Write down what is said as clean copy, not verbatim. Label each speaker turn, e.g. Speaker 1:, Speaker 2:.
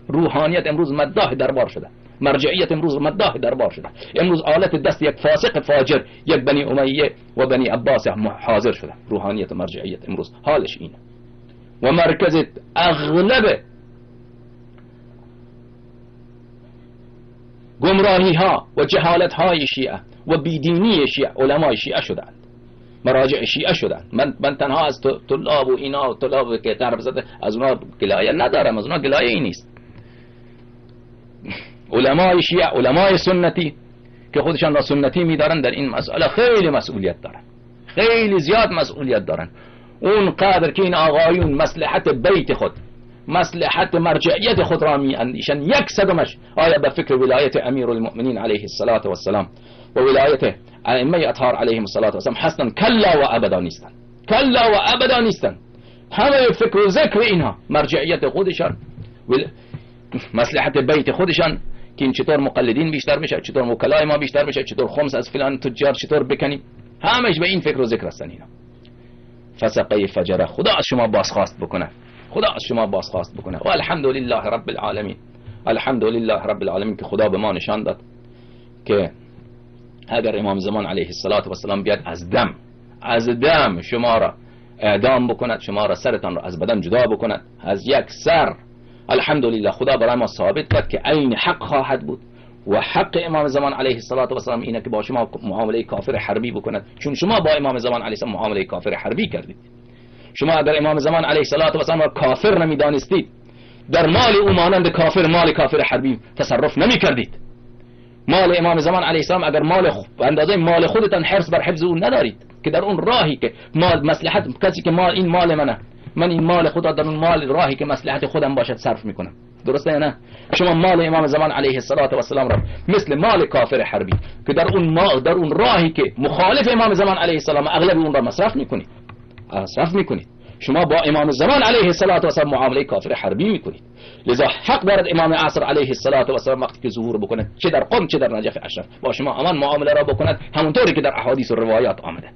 Speaker 1: روحانیت امروز مداح دربار شده، مرجعیت امروز مداح دربار شده. امروز آلت دست یک فاسق فاجر، یک بنی امیه و بنی عباس حاضر شده. روحانیت و مرجعیت امروز حالش اینه. و مرکز اغلب گمراهی ها و جهالت های شیعه و بیدینی شیعه علمای شیعه شدند، مراجع شیعه شدند. من تنها از طلاب و اینا و طلاب که طرف زده از اونا گلایه ندارم، از اونا گلایه ای نیست. علمای شیعه، علمای سنتی که خودشان را سنتی میدارن در این مسئله خیلی مسئولیت دارن، خیلی زیاد مسئولیت دارن. اون قدر که این آقایون مصلحت بیت خود، مصلحت مرجعیت خود را می اندیشن، 100 آیا به فکر ولایت امیر المؤمنین علیه الصلاة و السلام و ولایت ائمه اطهار علیهم الصلاة و السلام هستن؟ کلا و ابدا نیستن، کلا و ابدا نیستن. همه فکر و ذکر اینها مرجعیت خودشان، مصلحت بیت خودشان که این چطور مقلدین بیشتر میشه، چطور وکلای ما بیشتر میشه، چطور خمس از فلان تجار چطور بکنیم، همش به این فکر و ذکر هستن اینا. فسقه فجره. خدا از شما بازخواست بکنه، خدا از شما بازخواست بکنه. و الحمدلله رب العالمین، الحمدلله رب العالمین که خدا به ما نشان داد که اگر امام زمان علیه الصلاة و السلام بیاد از دم شما را اعدام بکند، شما را سرتان را از بدن جدا بکند، از یک سر، الحمدلله خدا برای ما ثابت کرد که عین حق خواهد بود. و حق امام زمان علیه الصلاة و السلام اینه که با شما معامله کافر حربی بکند، چون شما با امام زمان علیه السلام معامله کافر حربی کردید. شما اگر امام زمان علیه الصلاة و السلام را کافر نمیدانستید، در مال او مانند کافر، مال کافر حربی تصرف نمی کردید. مال امام زمان علیه السلام اگر مال اندازه مال خودتان حرص بر حفظ او ندارید که در اون راهی که مال مصلحت کسی که مال این مال منه، من این مال خدا در اون مال راهی که مصلحت خودم باشد صرف میکنم، درسته یا نه؟ شما مال امام زمان علیه الصلاة و السلام را مثل مال کافر حربی که در اون راهی که مخالف امام زمان علیه السلام اغلب اون را مصرف میکنید. شما با امام زمان علیه الصلاة و السلام معامله کافر حربی میکنید. لذا حق دارد امام عصر علیه الصلاة و السلام وقتی که ظهور بکند، چه در قم چه در نجف اشرف، با شما همان معامله را بکند، همونطوری که در احادیث و روایات آمده.